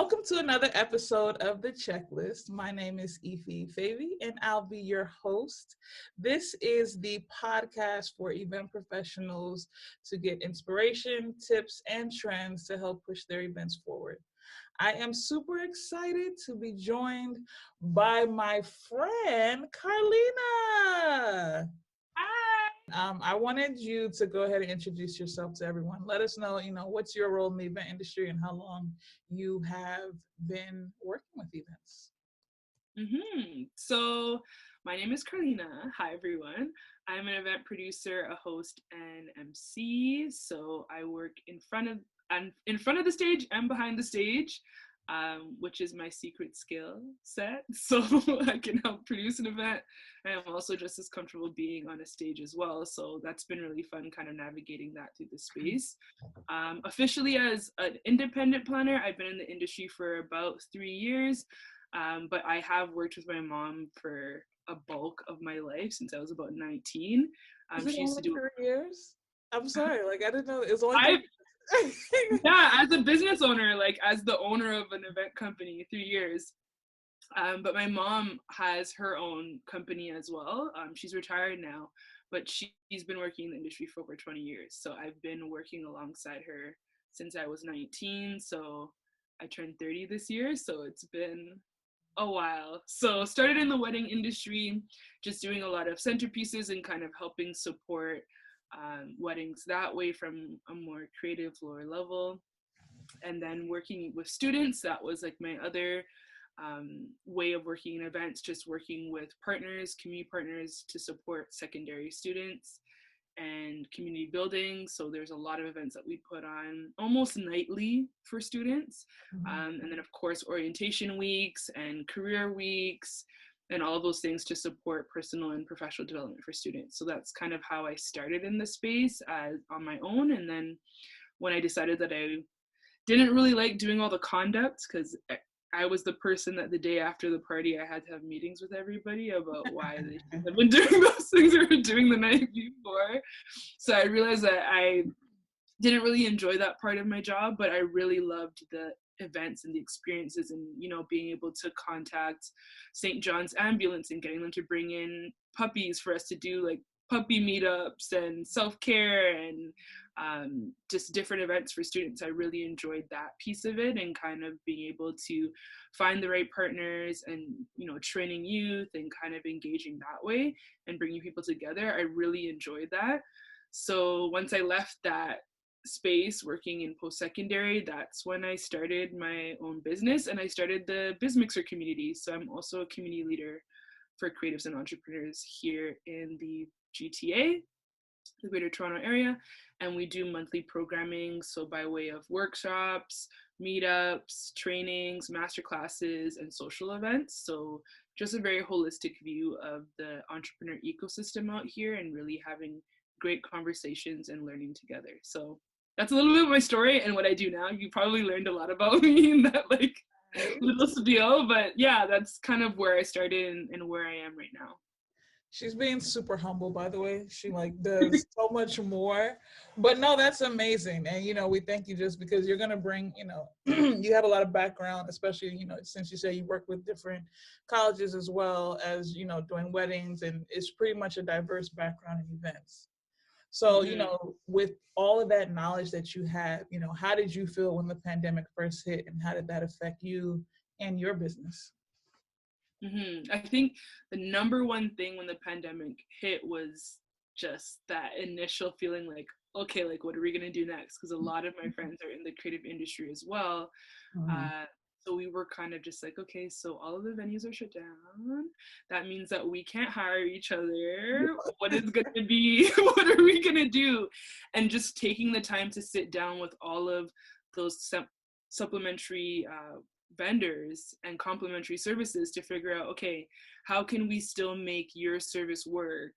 Welcome to another episode of The Checklist. My name is Ify Favy, and I'll be your host. This is the podcast for event professionals to get inspiration, tips, and trends to help push their events forward. I am super excited to be joined by my friend, Karlena. I wanted you to go ahead and introduce yourself to everyone. Let us know, what's your role in the event industry and how long you have been working with events. So my name is Karlena. Hi, everyone. I'm an event producer, a host, and MC. So I work in front of the stage and behind the stage, which is my secret skill set. So I can help produce an event. And I'm also just as comfortable being on a stage as well. So that's been really fun, kind of navigating that through the space. Officially, as an independent planner, I've been in the industry for about 3 years. But I have worked with my mom for a bulk of my life since I was about 19. Is it She used to only do 3 years? I'm sorry, I didn't know it was only I 3 years. yeah, as a business owner, as the owner of an event company, 3 years. But my mom has her own company as well. She's retired now, but she's been working in the industry for over 20 years. So I've been working alongside her since I was 19. So I turned 30 this year. So it's been a while. So started in the wedding industry, just doing a lot of centerpieces and kind of helping support weddings that way from a more creative lower level. And then working with students, that was like my other way of working in events, just working with partners, community partners to support secondary students and community building. So there's a lot of events that we put on almost nightly for students. And then of course, orientation weeks and career weeks and all of those things to support personal and professional development for students. So that's kind of how I started in the space on my own. And then when I decided that I didn't really like doing all the conduct, because I was the person that the day after the party I had to have meetings with everybody about why they should have been doing those things they were doing the night before. So I realized that I didn't really enjoy that part of my job, but I really loved the events and the experiences and, being able to contact St. John's Ambulance and getting them to bring in puppies for us to do like puppy meetups and self-care and just different events for students. I really enjoyed that piece of it and kind of being able to find the right partners and, training youth and kind of engaging that way and bringing people together. I really enjoyed that. So once I left that space working in post-secondary, that's when I started my own business and I started the BizMixer community. So I'm also a community leader for creatives and entrepreneurs here in the GTA, the Greater Toronto area, and we do monthly programming, so by way of workshops, meetups, trainings, masterclasses, and social events. So just a very holistic view of the entrepreneur ecosystem out here and really having great conversations and learning together. So that's a little bit of my story and what I do now. You probably learned a lot about me in that little spiel, but yeah, that's kind of where I started and where I am right now. She's being super humble, by the way. She does so much more. But no, that's amazing. And we thank you just because you're gonna bring, you have a lot of background, especially, since you say you work with different colleges as well as, doing weddings, and it's pretty much a diverse background in events. So, with all of that knowledge that you have, how did you feel when the pandemic first hit and how did that affect you and your business? I think the number one thing when the pandemic hit was just that initial feeling like, okay, what are we going to do next? Because a lot of my friends are in the creative industry as well. So we were kind of just like, okay, so all of the venues are shut down. That means that we can't hire each other. What is going to be, what are we going to do? And just taking the time to sit down with all of those supplementary vendors and complementary services to figure out, okay, how can we still make your service work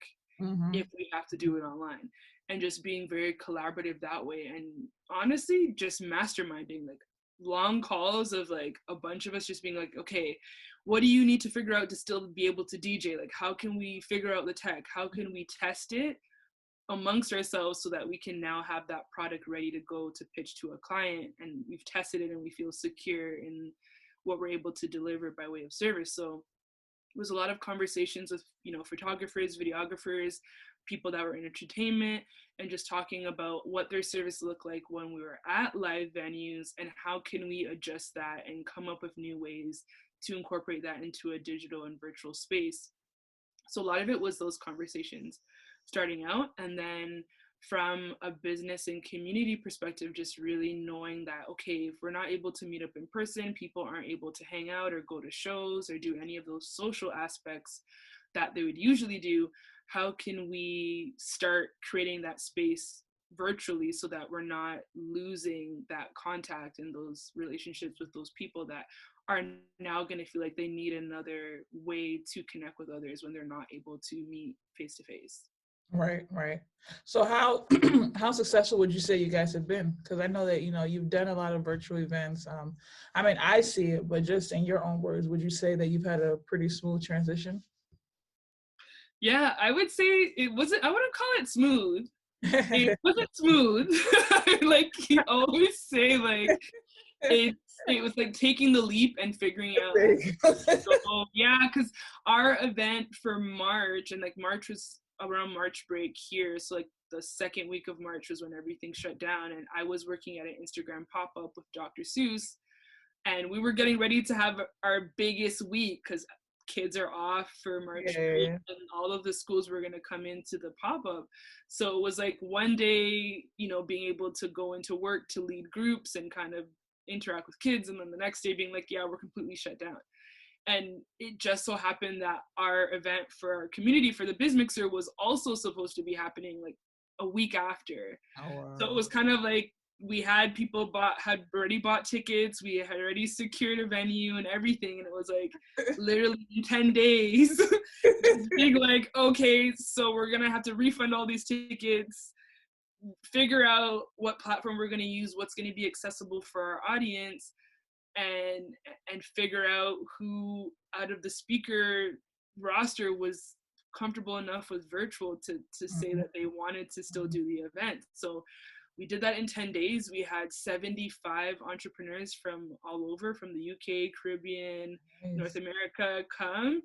if we have to do it online? And just being very collaborative that way. And honestly, just masterminding long calls of a bunch of us just being like, okay, what do you need to figure out to still be able to DJ? How can we figure out the tech? How can we test it amongst ourselves so that we can now have that product ready to go to pitch to a client, and we've tested it and we feel secure in what we're able to deliver by way of service. So it was a lot of conversations with, photographers, videographers, people that were in entertainment, and just talking about what their service looked like when we were at live venues and how can we adjust that and come up with new ways to incorporate that into a digital and virtual space. So a lot of it was those conversations starting out, and then from a business and community perspective, just really knowing that, okay, if we're not able to meet up in person, people aren't able to hang out or go to shows or do any of those social aspects that they would usually do, how can we start creating that space virtually so that we're not losing that contact and those relationships with those people that are now going to feel like they need another way to connect with others when they're not able to meet face to face. Right, right. So how how successful would you say you guys have been? Because I know that you've done a lot of virtual events. I mean, I see it, but just in your own words, would you say that you've had a pretty smooth transition? Yeah, I would say it wasn't, I wouldn't call it smooth. It wasn't smooth. Like you always say, like it was like taking the leap and figuring out There as you you go. go. Yeah, because our event for March, and like March was around March break here, so like the second week of March was when everything shut down, and I was working at an Instagram pop-up with Dr. Seuss, and we were getting ready to have our biggest week because kids are off for March break Yeah, and all of the schools were going to come into the pop-up. So it was like one day, being able to go into work to lead groups and kind of interact with kids, and then the next day being like, yeah, we're completely shut down. And it just so happened that our event for our community for the Biz Mixer was also supposed to be happening like a week after. oh So it wow. was kind of like we had people had already bought tickets, we had already secured a venue and everything, and it was like literally in 10 days just being like, okay, so we're gonna have to refund all these tickets, figure out what platform we're gonna use, what's gonna be accessible for our audience, and figure out who out of the speaker roster was comfortable enough with virtual to say Mhm, that they wanted to still mhm. do the event. So we did that in 10 days. We had 75 entrepreneurs from all over, from the UK, Caribbean, North Nice, America come.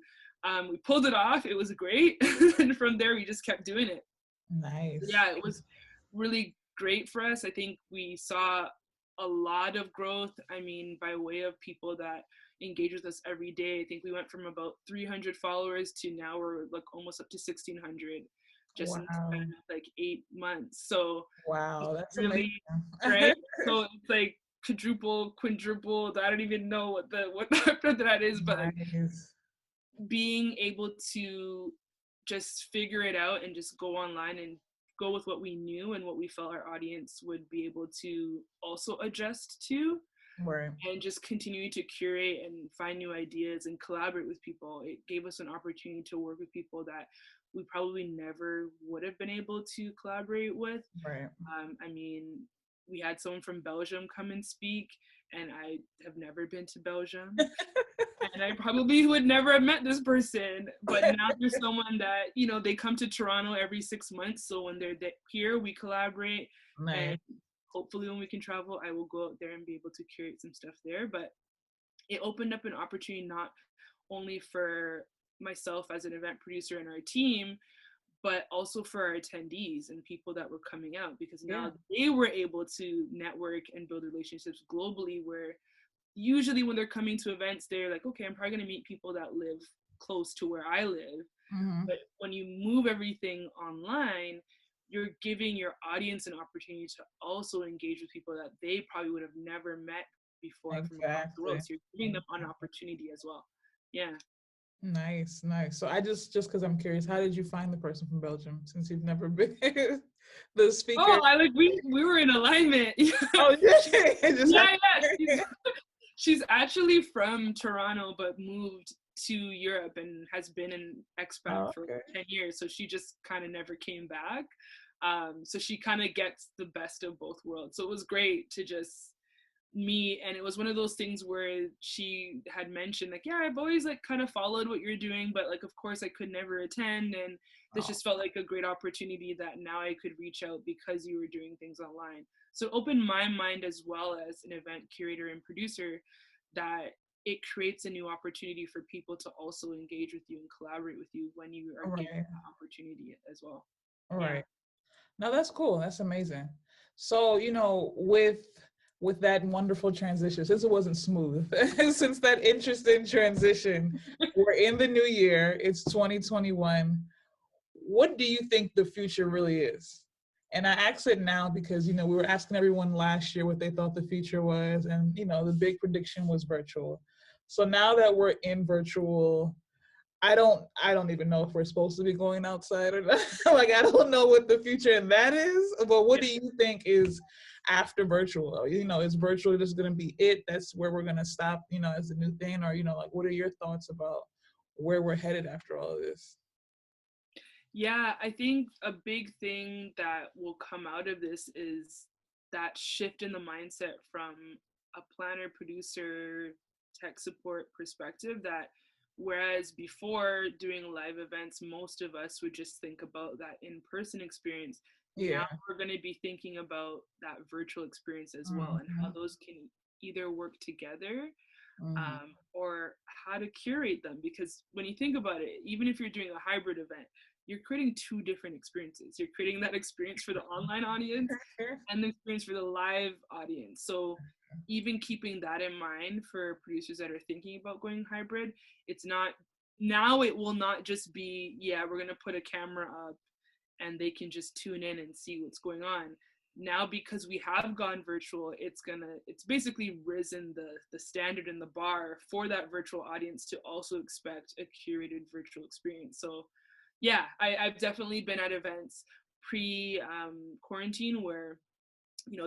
We pulled it off. It was great. And from there, we just kept doing it. nice. Yeah, it was really great for us. I think we saw a lot of growth. I mean, by way of people that engage with us every day. I think we went from about 300 followers to now we're like almost up to 1,600 just in the Wow, span of like 8 months. So wow, that's amazing. really, right? So it's like quadruple, quintuple. I don't even know what the that is, but like Nice. being able to just figure it out and just go online and go with what we knew and what we felt our audience would be able to also adjust to, Right, and just continue to curate and find new ideas and collaborate with people. It gave us an opportunity to work with people that we probably never would have been able to collaborate with. right. I mean, we had someone from Belgium come and speak, and I have never been to Belgium, and I probably would never have met this person. But now there's someone that, they come to Toronto every 6 months. So when they're here, we collaborate. And Nice. hopefully when we can travel, I will go out there and be able to curate some stuff there. But it opened up an opportunity not only for myself as an event producer and our team, but also for our attendees and people that were coming out, because Yeah. now they were able to network and build relationships globally, where usually when they're coming to events, they're like, okay, I'm probably going to meet people that live close to where I live. Hmm. But when you move everything online, you're giving your audience an opportunity to also engage with people that they probably would have never met before from across the world. Exactly. So you're giving them an opportunity as well. Yeah. Nice, nice. So I just because I'm curious, how did you find the person from Belgium since you've never been the speaker? Oh, I like we were in alignment. Oh, yeah, just Yeah, happened. yeah. She's actually from Toronto, but moved to Europe and has been an expat Oh, for okay. 10 years. So she just kind of never came back. So she kind of gets the best of both worlds. So it was great to just meet. And it was one of those things where she had mentioned, like, yeah, I've always like kind of followed what you're doing, but like, of course, I could never attend. And this Oh, just felt like a great opportunity that now I could reach out because you were doing things online. So it opened my mind as well as an event curator and producer, that it creates a new opportunity for people to also engage with you and collaborate with you when you are all given right. that opportunity as well. All Yeah. right. No, that's cool. That's amazing. So, with that wonderful transition, since it wasn't smooth, since that interesting transition, we're in the new year. It's 2021. What do you think the future really is? And I ask it now because we were asking everyone last year what they thought the future was, and the big prediction was virtual. So now that we're in virtual, I don't even know if we're supposed to be going outside or not. Like, I don't know what the future in that is. But what Yeah. do you think is after virtual? Is virtual just gonna be it? That's where we're gonna stop, as a new thing? Or, like, what are your thoughts about where we're headed after all of this? Yeah, I think a big thing that will come out of this is that shift in the mindset from a planner, producer, tech support perspective, that whereas before doing live events, most of us would just think about that in-person experience. Now Yeah. we're going to be thinking about that virtual experience as well, and how Hmm. those can either work together, Hmm. or how to curate them. Because when you think about it, even if you're doing a hybrid event, you're creating two different experiences. You're creating that experience for the online audience and the experience for the live audience. So even keeping that in mind for producers that are thinking about going hybrid, it's not, now it will not just be, yeah, we're going to put a camera up and they can just tune in and see what's going on. Now, because we have gone virtual, it's basically risen the standard and the bar for that virtual audience to also expect a curated virtual experience. So yeah, I've definitely been at events pre quarantine where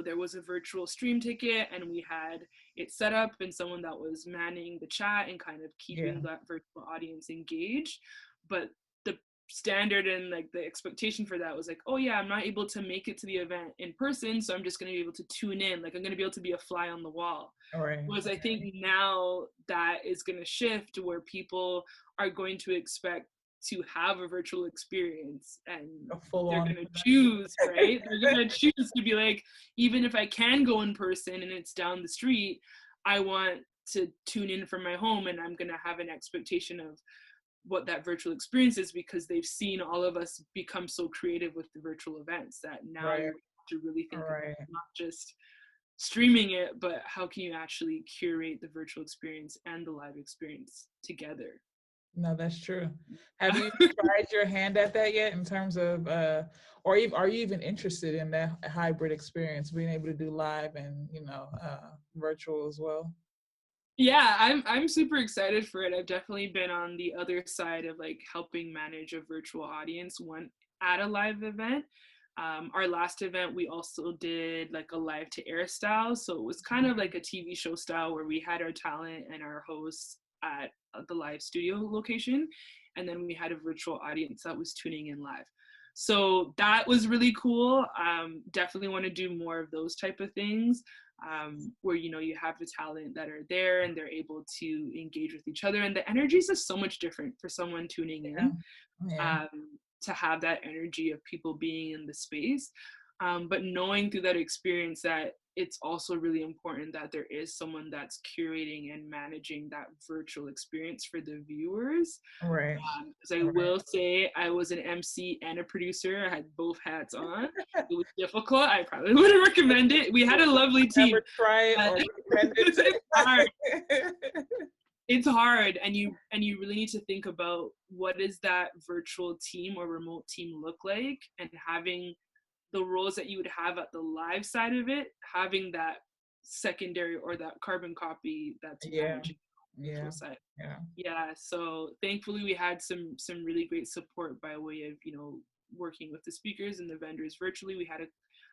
there was a virtual stream ticket and we had it set up, and someone that was manning the chat and kind of Yeah. keeping that virtual audience engaged. But the standard and like the expectation for that was like, oh yeah, I'm not able to make it to the event in person, so I'm just going to be able to tune in, like I'm going to be able to be a fly on the wall. All right. Whereas I think now that is going to shift where people are going to expect to have a virtual experience, and A full they're on. going to choose, right? They're going to choose to be like, even if I can go in person and it's down the street, I want to tune in from my home, and I'm going to have an expectation of what that virtual experience is, because they've seen all of us become so creative with the virtual events that now Right. you have to really All think about right. not just streaming it, but how can you actually curate the virtual experience and the live experience together? No, that's true. Have you tried your hand at that yet in terms of, or even, are you even interested in that hybrid experience, being able to do live and, virtual as well? Yeah, I'm super excited for it. I've definitely been on the other side of like helping manage a virtual audience when at a live event. Our last event, we also did like a live to air style. So it was kind of like a TV show style where we had our talent and our hosts at the live studio location. And then we had a virtual audience that was tuning in live. So that was really cool. Definitely want to do more of those type of things, where you have the talent that are there and they're able to engage with each other, and the energy is just so much different for someone tuning Yeah. in, Yeah. um, to have that energy of people being in the space. But knowing through that experience that it's also really important that there is someone that's curating and managing that virtual experience for the viewers. Right. Because I Right. will say I was an MC and a producer. I had both hats on. It was difficult. I probably wouldn't recommend it. We had a lovely team. Never try it But or recommend it's hard. it. It's hard, and you really need to think about what does that virtual team or remote team look like, and having the roles that you would have at the live side of it, having that secondary or that carbon copy that's Yeah. managing the virtual Yeah. side. Yeah. Yeah, so thankfully we had some really great support by way of working with the speakers and the vendors virtually. We had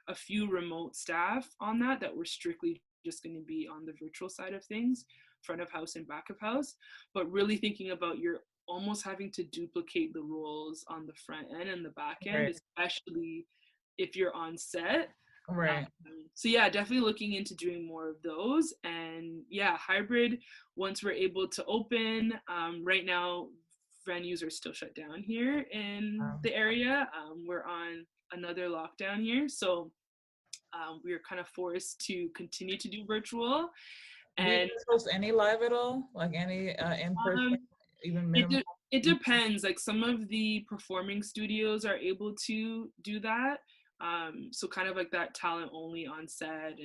a few remote staff on that were strictly just going to be on the virtual side of things, front of house and back of house, but really thinking about you're almost having to duplicate the roles on the front end and the back end, Right. especially if you're on set. Right. So yeah, definitely looking into doing more of those. And yeah, hybrid, once we're able to open, right now venues are still shut down here in Um, the area. We're on another lockdown here, so we are kind of forced to continue to do virtual. do you And guys host any live at all? Like any in person, um, even it minimal? de- it depends. Like some of the performing studios are able to do that. So kind of like that talent only on set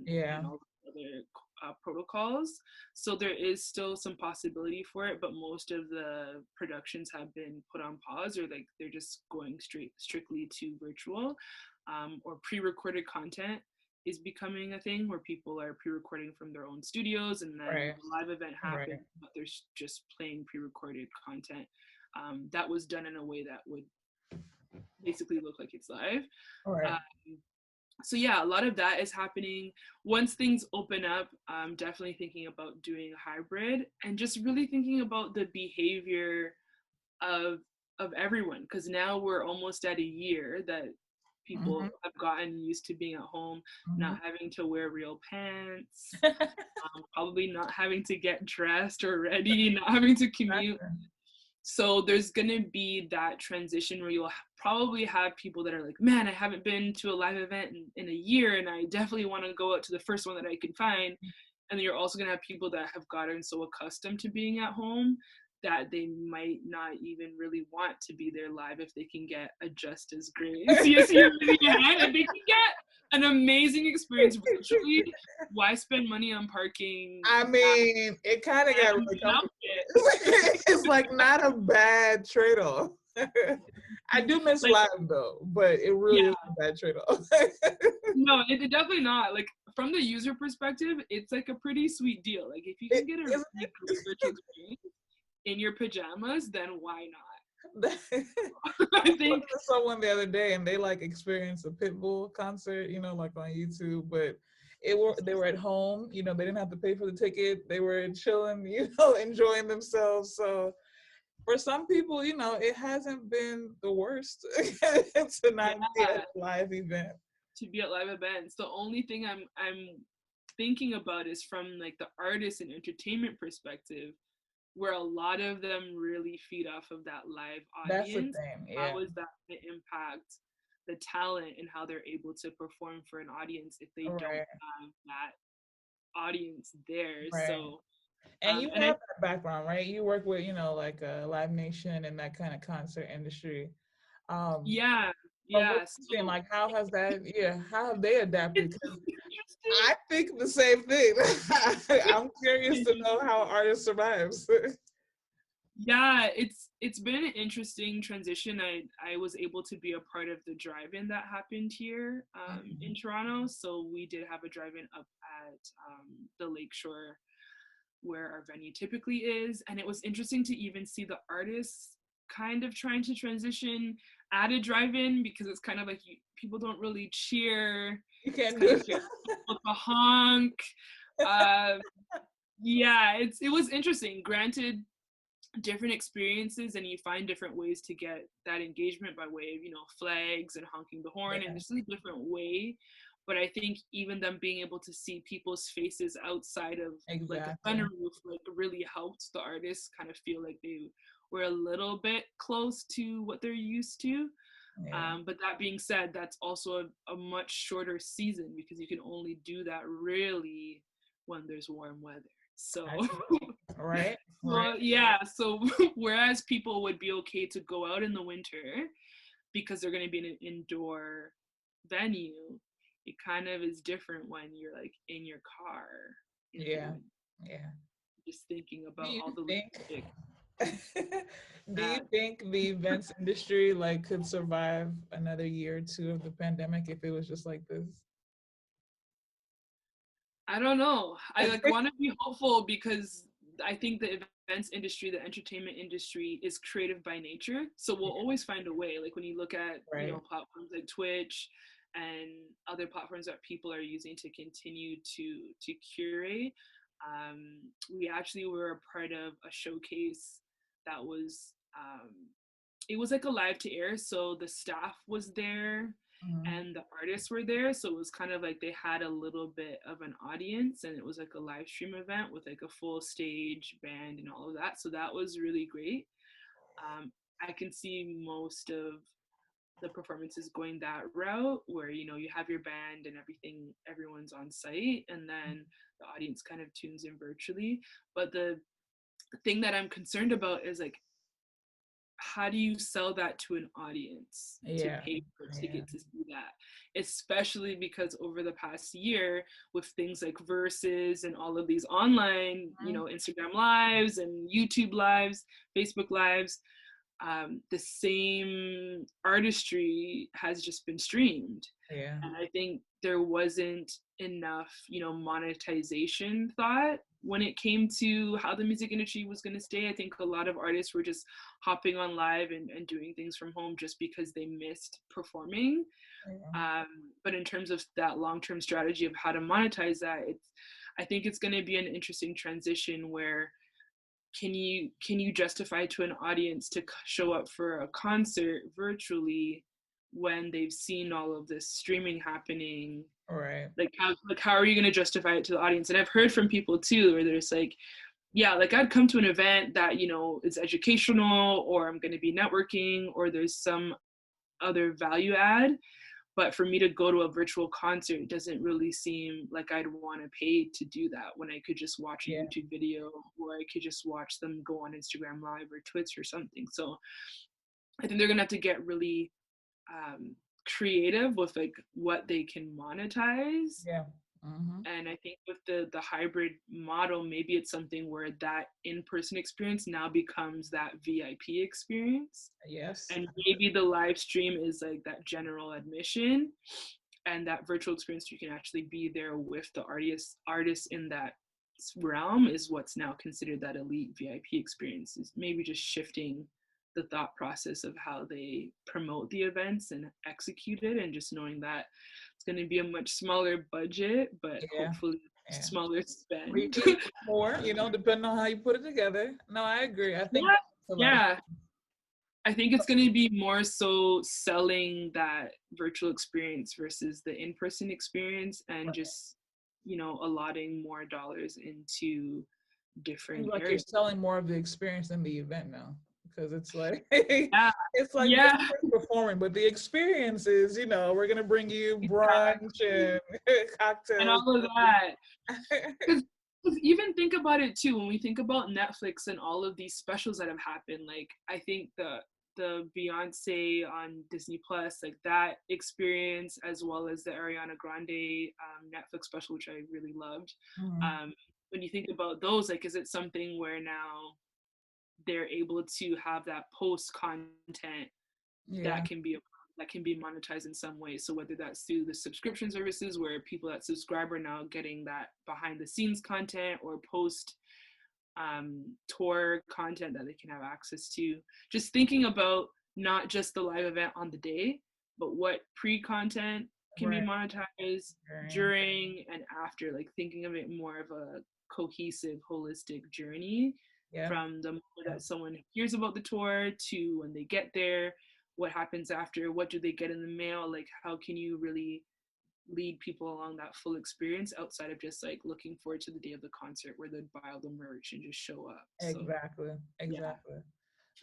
Yeah, and all the other protocols. So there is still some possibility for it, but most of the productions have been put on pause, or like they're just going strictly to virtual, or pre-recorded content is becoming a thing where people are pre-recording from their own studios, and then right, the live event right, happens, but they're just playing pre-recorded content that was done in a way that would basically look like it's live. right. Um, so yeah, a lot of that is happening. Once things open up, I'm definitely thinking about doing a hybrid and just really thinking about the behavior of of everyone, because now we're almost at a year that people Hmm. have gotten used to being at home, Hmm. not having to wear real pants, probably not having to get dressed or ready, not having to commute. So there's gonna be that transition where you'll probably have people that are like, man, I haven't been to a live event in a year, and I definitely want to go out to the first one that I can find. And then you're also gonna have people that have gotten so accustomed to being at home that they might not even really want to be there live if they can get a just as great CSU event. If they can get an amazing experience virtually, why spend money on parking I mean, it kind of got and really an comfortable. outfit? It's like not a bad trade-off. I do miss Like, live though, but it really yeah, is a bad trade-off. no, it definitely not. Like from the user perspective, it's like a pretty sweet deal. Like if you It can get a isn't really great virtual experience in your pajamas, then why not? it? I I think, talked to someone the other day and they like experienced a Pitbull concert, like on YouTube, but they were at home, they didn't have to pay for the ticket. They were chilling, enjoying themselves. So for some people, it hasn't been the worst to not be at yeah, a live event. to be at live events. The only thing I'm thinking about is from like the artist and entertainment perspective, where a lot of them really feed off of that live That's the audience. thing. How Yeah. is that going to impact the talent and how they're able to perform for an audience if they don't Right. have that audience there? Right. So, And you and I, have that background, right? You work with, like Live Nation and that kind of concert industry. Um, yeah, from what yeah. you've seen, So like how have they adapted? it's Because interesting. I think the same thing. I'm curious to know how artists survives. Yeah, it's been an interesting transition. I was able to be a part of the drive-in that happened here in Toronto. So we did have a drive-in up at the Lakeshore where our venue typically is, and it was interesting to even see the artists kind of trying to transition at a drive-in, because it's kind of like people don't really cheer. You It's can't kind do of with a honk. Uh, yeah, it was interesting. Granted, different experiences, and you find different ways to get that engagement by way of flags and honking the horn, and Yeah, this is a different way. But I think even them being able to see people's faces outside of like a exactly. sunroof like really helped the artists kind of feel like they were a little bit close to what they're used to. Yeah. But that being said, that's also a much shorter season, because you can only do that really when there's warm weather. So I see. Right. Right. well, yeah. So whereas people would be okay to go out in the winter because they're going to be in an indoor venue, it kind of is different when you're like in your car in the Yeah. winter, Yeah. just thinking Do about you all the think logistics. do you That think the events industry like could survive another year or two of the pandemic if it was just like this? I don't know. I like want to be hopeful, because I think the events industry, the entertainment industry is creative by nature. So we'll Yeah, always find a way. Like when you look at, right. platforms like Twitch and other platforms that people are using to continue to curate. We actually were a part of a showcase that was it was like a live to air, so the staff was there Mhm. and the artists were there, so it was kind of like they had a little bit of an audience, and it was like a live stream event with like a full stage band and all of that, so that was really great. I can see most of the performances going that route where, you know, you have your band and everything, everyone's on site, and then the audience kind of tunes in virtually. But the thing that I'm concerned about is like, how do you sell that to an audience to Yeah. pay for a Yeah. ticket to see that? Especially because over the past year, with things like Verses and all of these online, you know, Instagram lives and YouTube lives, Facebook lives, the same artistry has just been streamed. Yeah. And I think there wasn't enough, you know, monetization thought when it came to how the music industry was going to stay. I think a lot of artists were just hopping on live and doing things from home just because they missed performing. Yeah. But in terms of that long-term strategy of how to monetize that, I think it's going to be an interesting transition where can you justify to an audience to show up for a concert virtually when they've seen all of this streaming happening? Right. How are you going to justify it to the audience? And I've heard from people too where there's like, yeah, like I'd come to an event that, you know, is educational, or I'm going to be networking, or there's some other value add, but for me to go to a virtual concert doesn't really seem like I'd want to pay to do that when I could just watch a Yeah. YouTube video, or I could just watch them go on Instagram Live or Twitch or something. So I think they're gonna have to get really creative with like what they can monetize. Yeah. Mm-hmm. And I think with the hybrid model, maybe it's something where that in-person experience now becomes that VIP experience, Yes. and maybe the live stream is like that general admission, and that virtual experience you can actually be there with the artists in that realm is what's now considered that elite VIP experience. Is maybe just shifting the thought process of how they promote the events and execute it, and just knowing that it's going to be a much smaller budget, but Yeah. hopefully Yeah. smaller spend. Repeat more, you know, depending on how you put it together. No, I agree. I think Yeah, that makes a lot of yeah. I think it's going to be more so selling that virtual experience versus the in-person experience, and just, you know, allotting more dollars into seems different like you're areas. selling more of the experience in the event now, because it's like Yeah, it's like this yeah, is performing, but the experience is, you know, we're gonna bring you brunch exactly. and And cocktails. all of that. Because even think about it too, when we think about Netflix and all of these specials that have happened, like I think the Beyonce on Disney Plus, like that experience, as well as the Ariana Grande Netflix special, which I really loved. Mhm. Um, when you think about those, like, is it something where now they're able to have that post content Yeah, that can be monetized in some way? So whether that's through the subscription services where people that subscribe are now getting that behind the scenes content, or post tour content that they can have access to. Just thinking about not just the live event on the day, but what pre-content can be right. monetized Right. during and after, like thinking of it more of a cohesive, holistic journey, Yeah. from the moment Yeah. that someone hears about the tour to when they get there, what happens after, what do they get in the mail, like how can you really lead people along that full experience outside of just like looking forward to the day of the concert where they'd buy all the merch and just show up. So Exactly. yeah, Exactly.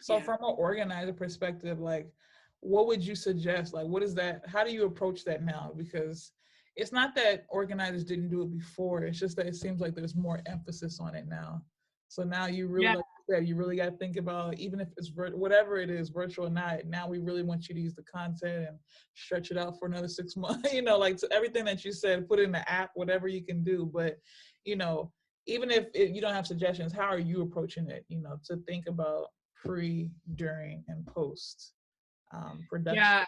So yeah, from an organizer perspective, like what would you suggest? Like what is that? How do you approach that now? Because it's not that organizers didn't do it before. It's just that it seems like there's more emphasis on it now. So now you really, yeah, like you said, you really got to think about, even if it's whatever it is, virtual or not. Now we really want you to use the content and stretch it out for another 6 months. You know, like so everything that you said, put it in the app, whatever you can do. But you know, even if you don't have suggestions, how are you approaching it? You know, to think about pre, during, and post production yeah.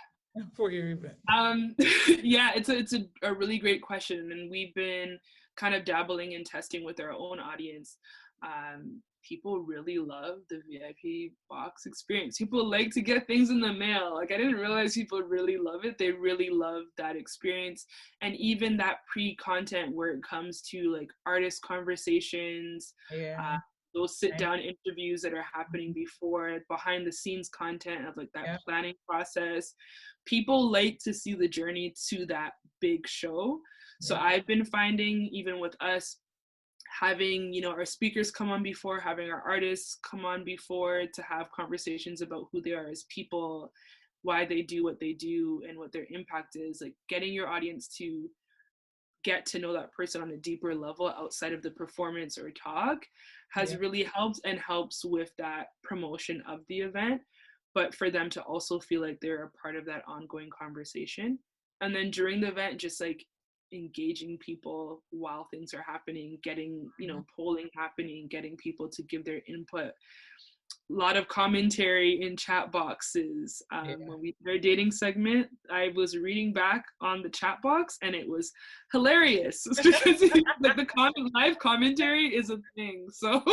for your event. Yeah, it's a really great question, and we've been kind of dabbling and testing with our own audience. People really love the VIP box experience. People like to get things in the mail. Like I didn't realize people really love it. They really love that experience, and even that pre-content where it comes to like artist conversations, Yeah. uh, those sit Right. down interviews that are happening before, behind the scenes content of like that Yeah. planning process. People like to see the journey to that big show. So Yeah. I've been finding, even with us, having, you know, our speakers come on before, having our artists come on before to have conversations about who they are as people, why they do what they do, and what their impact is. Like getting your audience to get to know that person on a deeper level outside of the performance or talk has Yeah. really helped and helps with that promotion of the event, but for them to also feel like they're a part of that ongoing conversation. And then during the event, just like engaging people while things are happening, getting, you know, polling happening, getting people to give their input, a lot of commentary in chat boxes. Yeah. When we did our dating segment, I was reading back on the chat box and it was hilarious because like the live commentary is a thing. So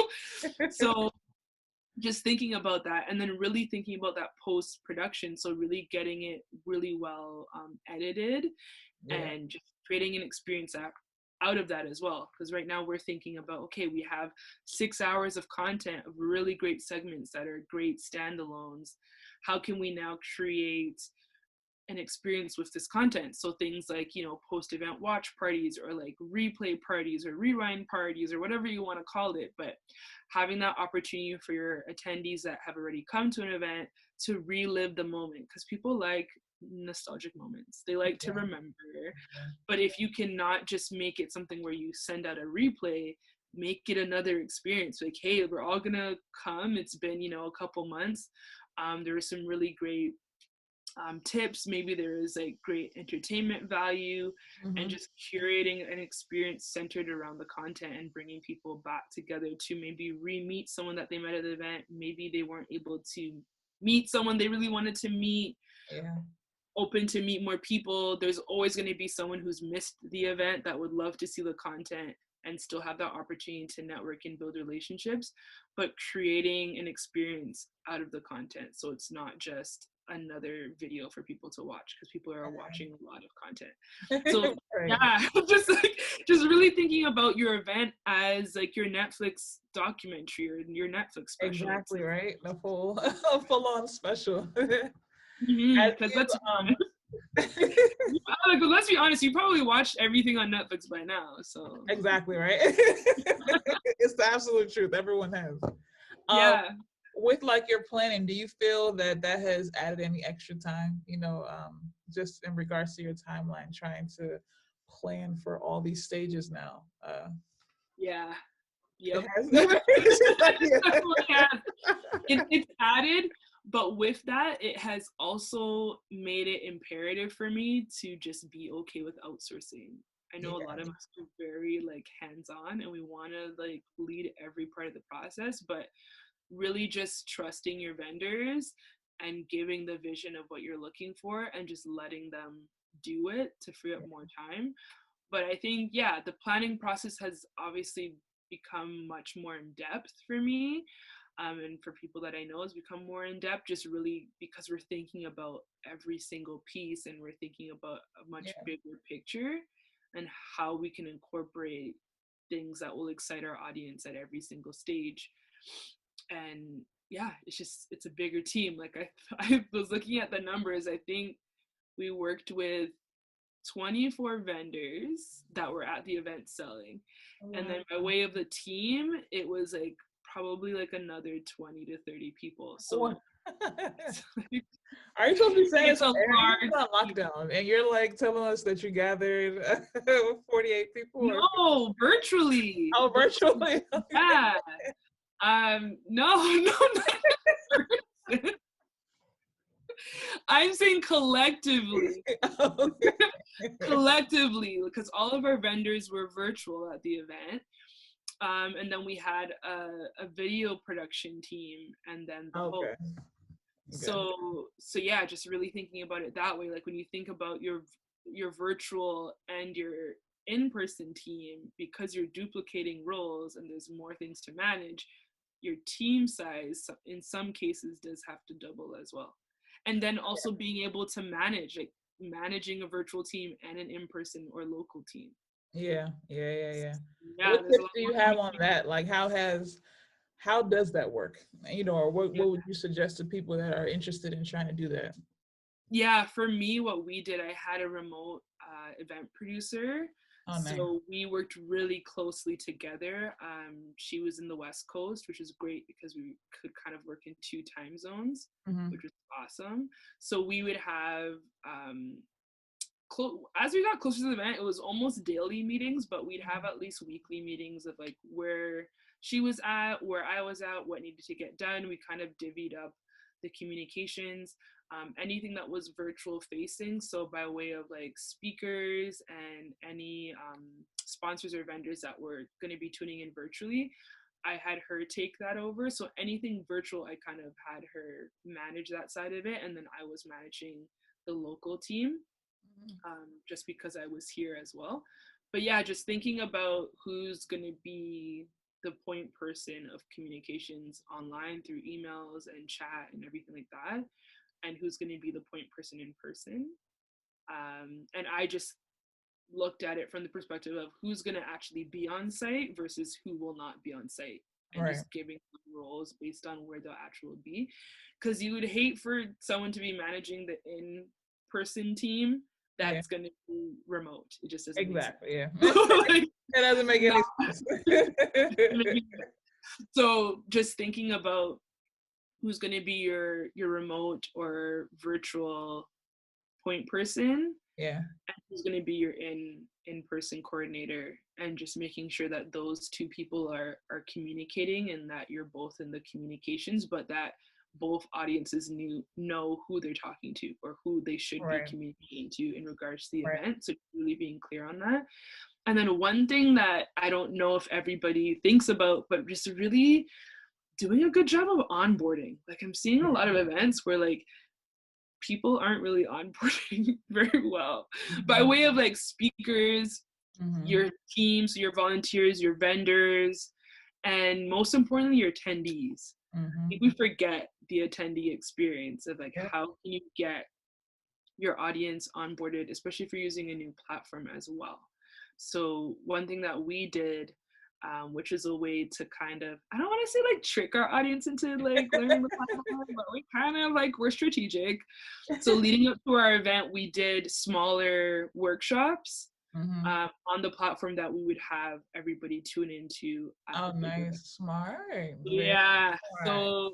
just thinking about that, and then really thinking about that post production. So really getting it really well edited, Yeah. and just creating an experience out of that as well. Because right now we're thinking about, okay, we have 6 hours of content of really great segments that are great standalones. How can we now create an experience with this content? So things like, you know, post-event watch parties, or like replay parties, or rewind parties, or whatever you want to call it, but having that opportunity for your attendees that have already come to an event to relive the moment, because people like nostalgic moments, they like to Yeah. remember. Yeah. But if you cannot just make it something where you send out a replay, make it another experience. Like, hey, we're all gonna come, it's been, you know, a couple months. There were some really great tips. Maybe there is like great entertainment value, and Mm-hmm. just curating an experience centered around the content and bringing people back together to maybe re-meet someone that they met at the event. Maybe they weren't able to meet someone they really wanted to meet. Yeah. Open to meet more people. There's always going to be someone who's missed the event that would love to see the content and still have that opportunity to network and build relationships, but creating an experience out of the content. So it's not just another video for people to watch, because people are watching a lot of content. So Right. yeah, just really thinking about your event as like your Netflix documentary or your Netflix special. Exactly, right. The full a full on special. As Because you let's be honest, like, let's be honest, you probably watched everything on Netflix by now. So exactly, right. It's the absolute truth. Everyone has. Um, yeah, with like your planning, do you feel that that has added any extra time, you know, just in regards to your timeline, trying to plan for all these stages now? yeah, It yep. has. She's like, yeah. Yeah. It's added, but with that, it has also made it imperative for me to just be okay with outsourcing. I know a lot of Yeah. us are very like hands-on and we want to like lead every part of the process, but really just trusting your vendors and giving the vision of what you're looking for and just letting them do it to free up more time. But I think, yeah, the planning process has obviously become much more in depth for me. And for people that I know, has become more in depth, just really because we're thinking about every single piece and we're thinking about a much Yeah. bigger picture and how we can incorporate things that will excite our audience at every single stage. And yeah, it's a bigger team. Like I was looking at the numbers. I think we worked with 24 vendors that were at the event selling, and Wow. then by way of the team, it was like probably like another 20 to 30 people. So What? it's like, Are you supposed to be saying it's this a on air? You're large on team. lockdown, and you're like telling us that you gathered 48 people, or No, virtually. oh, virtually. Yeah. No, no, not I'm saying collectively. Okay. Collectively, because all of our vendors were virtual at the event. And then we had a video production team, and then the host. Okay. Good. So yeah, just really thinking about it that way. Like when you think about your virtual and your in-person team, because you're duplicating roles and there's more things to manage, your team size in some cases does have to double as well. And then also being able to manage, like managing a virtual team and an in-person or local team. Yeah. Yeah. Yeah. Yeah. Yeah, What there's a tips lot do more you have on communication. that? Like, how does that work? You know, or Yeah. what would you suggest to people that are interested in trying to do that? Yeah, for me, what we did, I had a remote event producer Oh, nice. So we worked really closely together. She was in the West Coast, which is great because we could kind of work in 2 time zones, which was awesome. So we would have, as we got closer to the event, it was almost daily meetings, but we'd have at least weekly meetings of like where she was at, where I was at, what needed to get done. We kind of divvied up the communications, anything that was virtual facing. So by way of like speakers and any sponsors or vendors that were going to be tuning in virtually, I had her take that over. So anything virtual, I kind of had her manage that side of it. And then I was managing the local team, just because I was here as well. But yeah, just thinking about who's going to be the point person of communications online through emails and chat and everything like that, and who's going to be the point person in person. And I just looked at it from the perspective of who's going to actually be on site versus who will not be on site, and just giving them roles based on where they'll actually be. Because you would hate for someone to be managing the in-person team that's going to be remote. It just doesn't make sense. Yeah. It doesn't make any sense. So just thinking about who's going to be your remote or virtual point person, and who's going to be your in-person coordinator, and just making sure that those 2 people are communicating, and that you're both in the communications, but that both audiences know who they're talking to or who they should be communicating to in regards to the event. So really being clear on that. And then one thing that I don't know if everybody thinks about, but just really doing a good job of onboarding. Like I'm seeing a lot of events where like people aren't really onboarding very well by way of like speakers, your teams, your volunteers, your vendors, and most importantly, your attendees. I think we forget the attendee experience of like how can you get your audience onboarded, especially if you're using a new platform as well. So one thing that we did, which is a way to kind of, I don't want to say like trick our audience into like learning the platform, but we kind of like, we're strategic. So leading up to our event, we did smaller workshops on the platform that we would have everybody tune into. Oh, nice. Smart. Yeah. Smart. So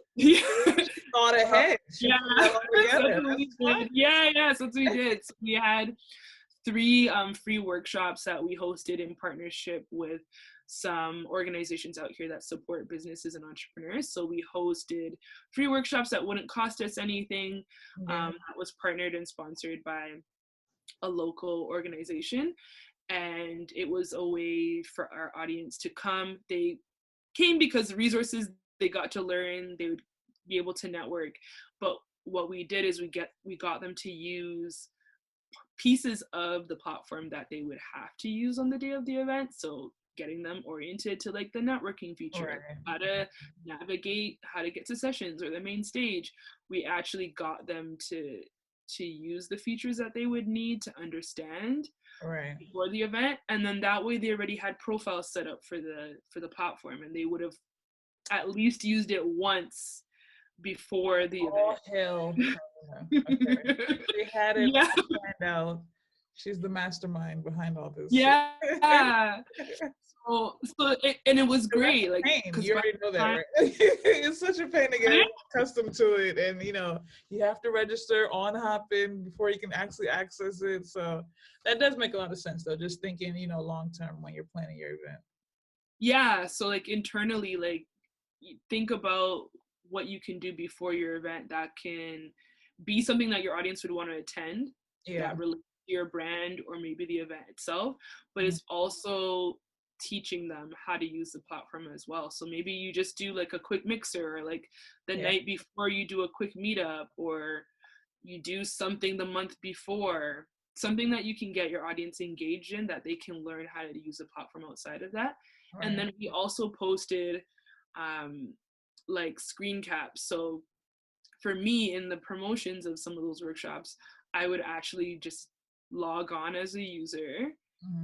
thought ahead. Yeah. That's what we did. Yeah. So that's what we did. So we had 3 free workshops that we hosted in partnership with some organizations out here that support businesses and entrepreneurs. So we hosted free workshops that wouldn't cost us anything. That was partnered and sponsored by a local organization. And it was a way for our audience to come. They came because the resources, they got to learn, they would be able to network. But what we did is we got them to use pieces of the platform that they would have to use on the day of the event. So getting them oriented to like the networking feature, how to navigate, how to get to sessions or the main stage. We actually got them to use the features that they would need to understand before the event, and then that way they already had profiles set up for the platform, and they would have at least used it once before the event. Hell. Okay. They had it planned out. She's the mastermind behind all this. Yeah. So it was great. Like, you already know that, right? It's such a pain to get accustomed to it, and you have to register on Hopin before you can actually access it. So that does make a lot of sense, though. Just thinking, long term when you're planning your event. Yeah. So like internally, like think about what you can do before your event that can be something that your audience would want to attend. That relates to your brand or maybe the event itself, but it's also teaching them how to use the platform as well. So maybe you just do like a quick mixer, or like the night before you do a quick meetup, or you do something the month before, something that you can get your audience engaged in, that they can learn how to use the platform outside of that. And then we also posted like screen caps. So for me, in the promotions of some of those workshops, I would actually just log on as a user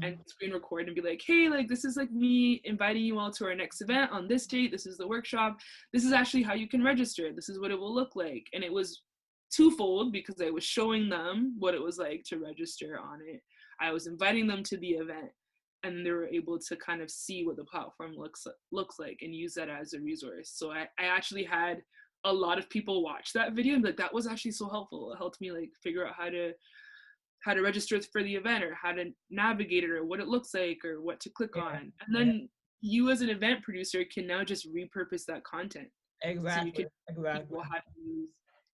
and screen record and be like, hey, like this is like me inviting you all to our next event on this date. This is the workshop. This is actually how you can register. This is what it will look like. And it was twofold, because I was showing them what it was like to register on it. I was inviting them to the event, and they were able to kind of see what the platform looks like and use that as a resource. So I actually had a lot of people watch that video and like, that was actually so helpful. It helped me like figure out how to register for the event, or how to navigate it, or what it looks like, or what to click on. And then you as an event producer can now just repurpose that content. So you can teach people how to use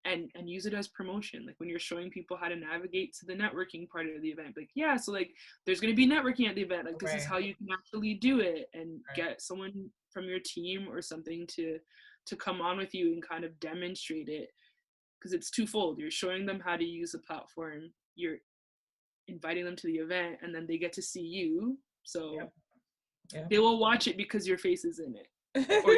and use it as promotion. Like when you're showing people how to navigate to the networking part of the event, like, yeah, so like there's going to be networking at the event, like this is how you can actually do it, and get someone from your team or something to come on with you and kind of demonstrate it, because it's twofold. You're showing them how to use the platform, you're inviting them to the event, and then they get to see you, so they will watch it because your face is in it, or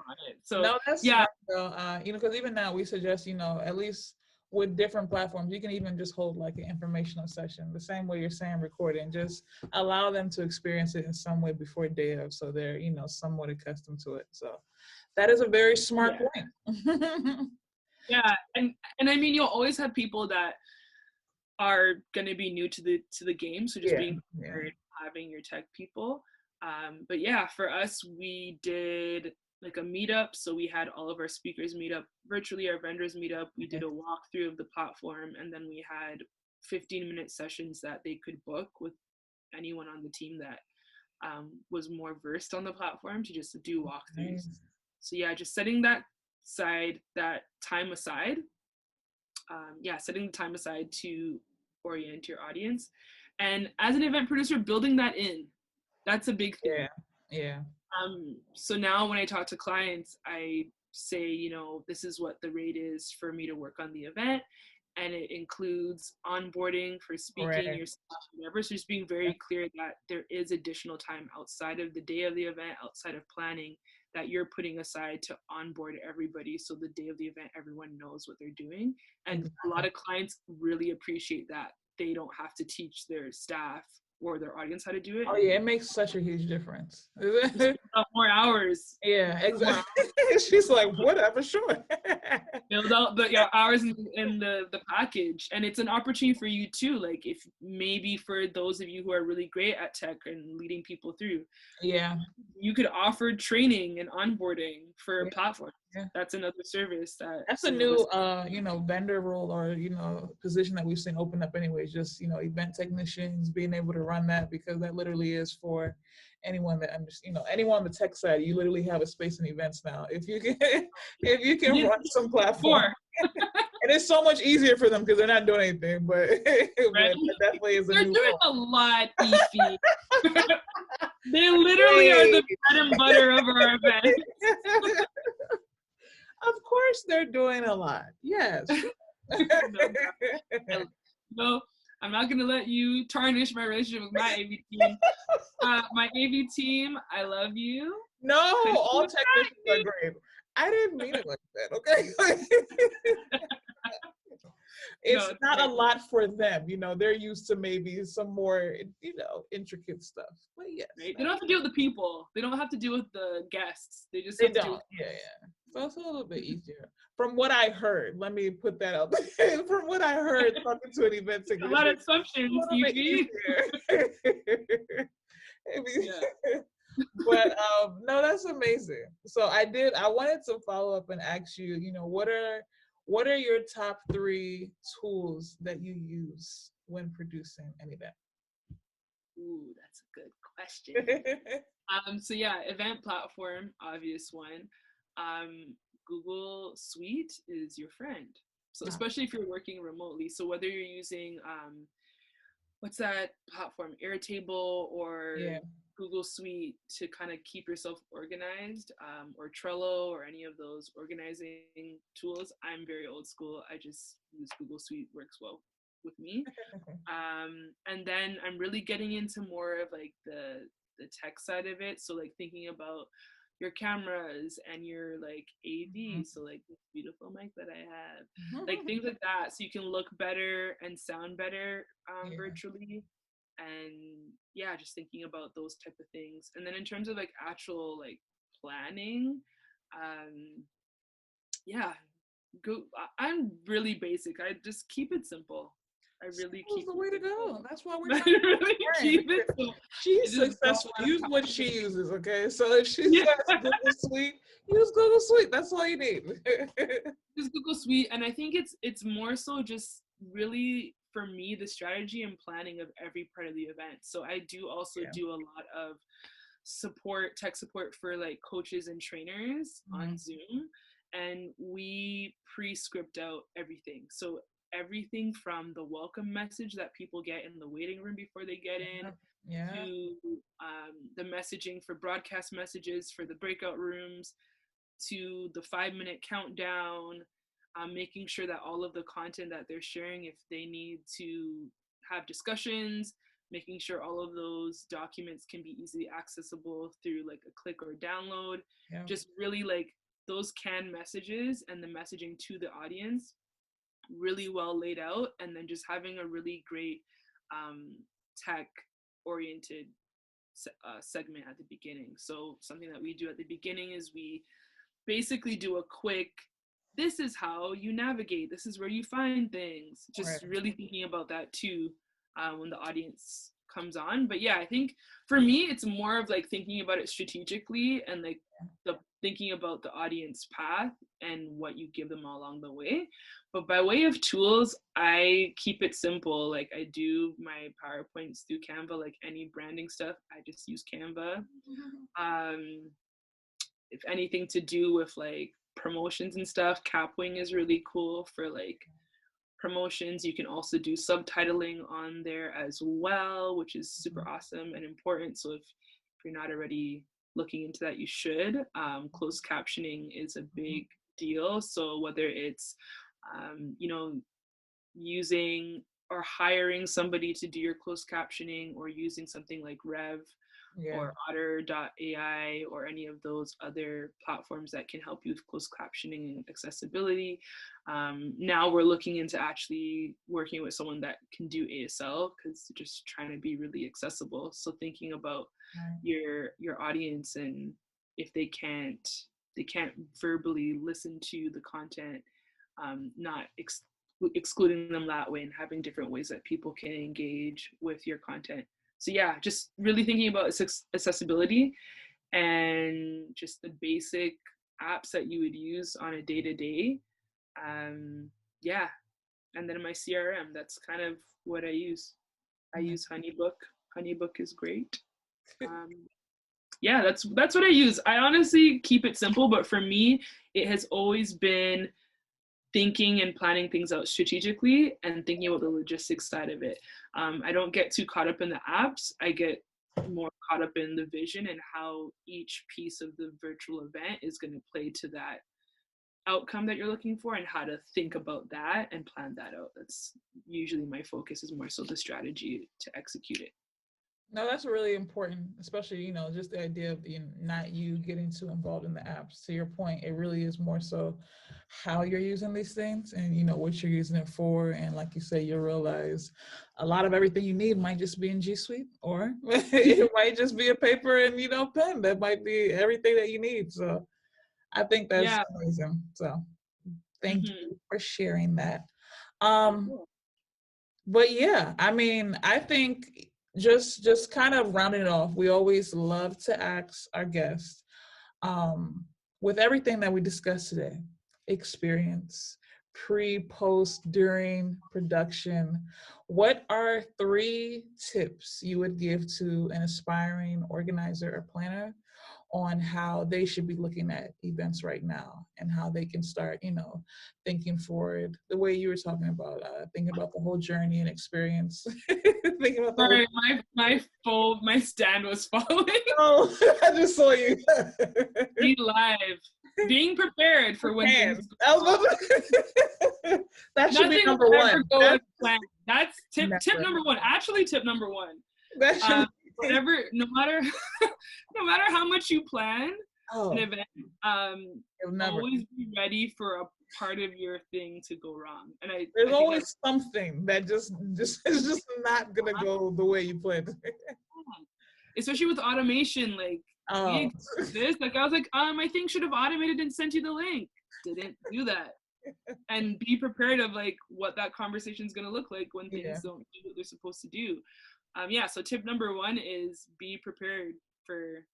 on it. So no, that's smart, though. You know, because even now we suggest, you know, at least with different platforms, you can even just hold like an informational session, the same way you're saying recording, just allow them to experience it in some way before day of, so they're, you know, somewhat accustomed to it. So that is a very smart point. Yeah, and I mean, you'll always have people that are going to be new to the game, so just being prepared, having your tech people. But yeah, for us, we did like a meetup. So we had all of our speakers meet up virtually, our vendors meet up. We did a walkthrough of the platform, and then we had 15-minute sessions that they could book with anyone on the team that was more versed on the platform, to just do walkthroughs. So yeah, just setting that time aside. Setting the time aside to orient your audience. And as an event producer, building that in, that's a big thing. So now when I talk to clients, I say, you know, this is what the rate is for me to work on the event, and it includes onboarding for speaking, your staff, whatever. So just being very clear that there is additional time outside of the day of the event, outside of planning, that you're putting aside to onboard everybody, so the day of the event everyone knows what they're doing. And a lot of clients really appreciate that they don't have to teach their staff or their audience how to do it. Oh yeah, it makes such a huge difference. More hours. Yeah, exactly. She's like, whatever, sure. Build out the hours in the package, and it's an opportunity for you too. Like, if maybe for those of you who are really great at tech and leading people through, you could offer training and onboarding for platforms. That's another service that's a new you know, vendor role, or you know, position that we've seen open up anyways. Just, you know, event technicians being able to run that, because that literally is for anyone that you know, anyone on the tech side. You literally have a space in events now if you can run some platform. And it's so much easier for them because they're not doing anything, but that definitely is they're doing a lot, Ify. They literally are the bread and butter of our event. Of course they're doing a lot. Yes. No, I'm not gonna let you tarnish my relationship with my AV team. My AV team, I love you. No, all technicians are great. I didn't mean it like that, okay? It's not a lot for them, you know. They're used to maybe some more, you know, intricate stuff. But yes, right? They don't have to deal with the people. They don't have to deal with the guests. They just have to deal with So it's a little bit easier. From what I heard, let me put that out there. From what I heard, talking to an event technician, a lot of assumptions, But no, that's amazing. So I wanted to follow up and ask you, you know, what are your top 3 tools that you use when producing an event? Ooh, that's a good question. So yeah, event platform, obvious one. Google Suite is your friend. So especially if you're working remotely. So whether you're using what's that platform, Airtable or Google Suite to kind of keep yourself organized, or Trello or any of those organizing tools. I'm very old school. I just use Google Suite, works well with me. And then I'm really getting into more of like the tech side of it. So like thinking about your cameras and your like AV, so like this beautiful mic that I have, like things like that, so you can look better and sound better virtually. And yeah, just thinking about those type of things. And then in terms of like actual like planning, I'm really basic. I just keep it simple. I really School's keep the way to it simple. go. That's why we're I trying to really keep it simple. She's It is not successful. a Use what she complicated- uses, okay? So if she Yeah. says Google Suite, use Google Suite. That's all you need. Just Google Suite, and I think it's more so just really for me the strategy and planning of every part of the event. So I do also do a lot of tech support for like coaches and trainers on Zoom, and we pre-script out everything. So everything from the welcome message that people get in the waiting room before they get in to the messaging for broadcast messages for the breakout rooms to the 5-minute countdown, making sure that all of the content that they're sharing, if they need to have discussions, making sure all of those documents can be easily accessible through like a click or download. Just really like those canned messages and the messaging to the audience really well laid out, and then just having a really great tech oriented segment at the beginning. So something that we do at the beginning is we basically do a quick, this is how you navigate, this is where you find things, just really thinking about that too when the audience comes on. But yeah, I think for me it's more of like thinking about it strategically and like the thinking about the audience path and what you give them all along the way. But by way of tools, I keep it simple. Like I do my PowerPoints through Canva, like any branding stuff I just use Canva. If anything to do with like promotions and stuff, Capwing is really cool for like promotions. You can also do subtitling on there as well, which is super awesome and important. So if you're not already looking into that, you should. Closed captioning is a big deal. So whether it's, using or hiring somebody to do your closed captioning, or using something like Rev or Otter.ai or any of those other platforms that can help you with closed captioning and accessibility. Now we're looking into actually working with someone that can do ASL, because just trying to be really accessible. So thinking about your audience, and if they can't verbally listen to the content, not excluding them that way, and having different ways that people can engage with your content. So yeah, just really thinking about accessibility and just the basic apps that you would use on a day-to-day. Yeah, and then in my CRM, that's kind of what I use. I use Honeybook. Honeybook is great. Yeah, that's what I use. I honestly keep it simple, but for me, it has always been thinking and planning things out strategically and thinking about the logistics side of it. I don't get too caught up in the apps. I get more caught up in the vision and how each piece of the virtual event is going to play to that outcome that you're looking for, and how to think about that and plan that out. That's usually my focus, is more so the strategy to execute it. No, that's really important, especially, just the idea of not you getting too involved in the apps. To your point, it really is more so how you're using these things and, what you're using it for. And like you say, you'll realize a lot of everything you need might just be in G Suite, or it might just be a paper and, pen. That might be everything that you need. So I think that's amazing. So thank you for sharing that. But yeah, I mean, I think just kind of rounding it off, we always love to ask our guests, with everything that we discussed today, experience, pre, post, during production, what are 3 tips you would give to an aspiring organizer or planner on how they should be looking at events right now, and how they can start, thinking forward the way you were talking about, thinking about the whole journey and experience. Thinking about Sorry, my stand was falling. Oh, I just saw you. Be live. Being prepared for when things go. That should be number 1. That's tip number 1. Actually, tip number 1. Whatever, no matter how much you plan an event, always be ready for a part of your thing to go wrong. And there's always something that just is just not gonna go the way you planned. Especially with automation, like this, like I was like, my thing should have automated and sent you the link. Didn't do that. and be prepared of like what that conversation is going to look like when Yeah. things don't do what they're supposed to do. Yeah, so tip number one is be prepared for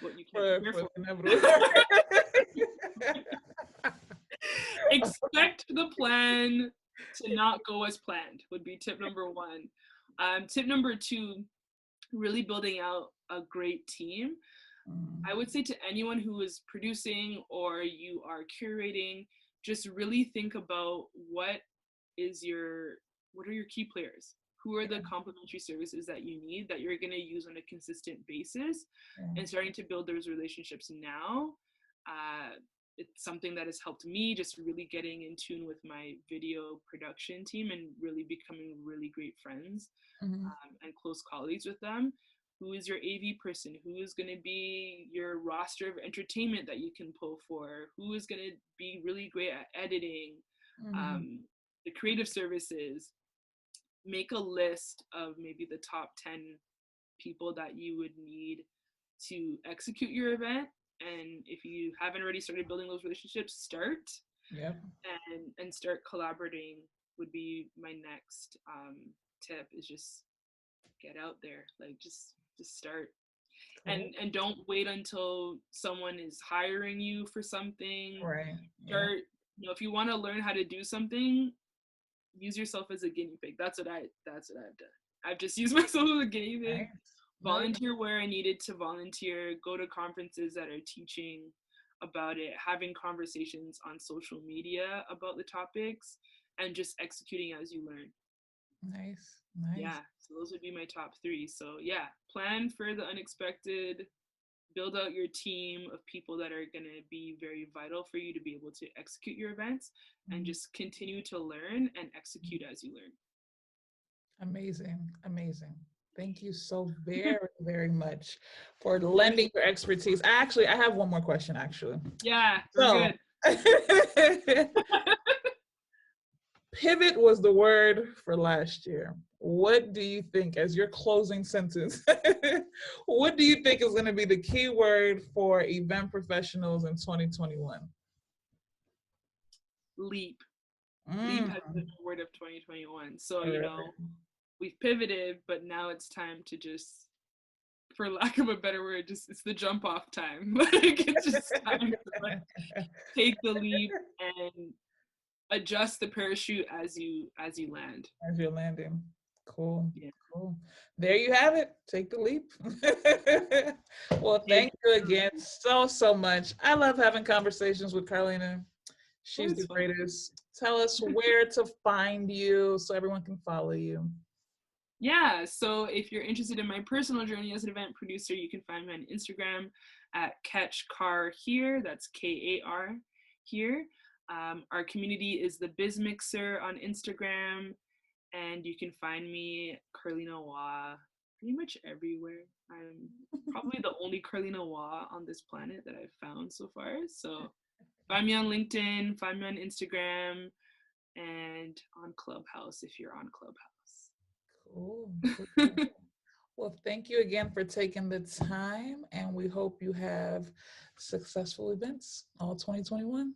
what you can't prepare For for. the inevitable. Expect the plan to not go as planned would be tip number one. Tip number two, really building out a great team. I would say to anyone who is producing or you are curating, just really think about what are your key players? Who are the complementary services that you need that you're going to use on a consistent basis, and starting to build those relationships now. It's something that has helped me just really getting in tune with my video production team and really becoming really great friends and close colleagues with them. Who is your AV person? Who is going to be your roster of entertainment that you can pull for? Who is going to be really great at editing? The creative services. Make a list of maybe the top 10 people that you would need to execute your event. And if you haven't already started building those relationships, start. Yep. And start collaborating would be my next tip, is just get out there, like just start. Cool. And don't wait until someone is hiring you for something. Right. Start, if you want to learn how to do something, use yourself as a guinea pig. That's what I've done. I've just used myself as a guinea pig. Right. Volunteer where I needed to volunteer, go to conferences that are teaching about it, having conversations on social media about the topics, and just executing as you learn. Nice. Yeah, so those would be my top three. So yeah, plan for the unexpected, build out your team of people that are going to be very vital for you to be able to execute your events, and just continue to learn and execute as you learn. Amazing. Thank you so very, very much for lending your expertise. I have one more question, actually. Yeah, we're good. Pivot was the word for last year. What do you think, as your closing sentence, what do you think is going to be the key word for event professionals in 2021? Leap. Leap has been the word of 2021. So, we've pivoted, but now it's time to just, for lack of a better word, it's the jump off time. Like, it's just time to take the leap and adjust the parachute as you land. As you're landing. Cool. Yeah. Cool. There you have it. Take the leap. Well, thank you again so much. I love having conversations with Karlena. She's the greatest. Tell us where to find you so everyone can follow you. Yeah, so if you're interested in my personal journey as an event producer, you can find me on Instagram at CatchCar here. That's KAR here. Our community is the Biz Mixer on Instagram, and you can find me, Karlena Waugh, pretty much everywhere. I'm probably the only Karlena Waugh on this planet that I've found so far. So find me on LinkedIn, find me on Instagram, and on Clubhouse if you're on Clubhouse. Cool. Well, thank you again for taking the time, and we hope you have successful events all 2021.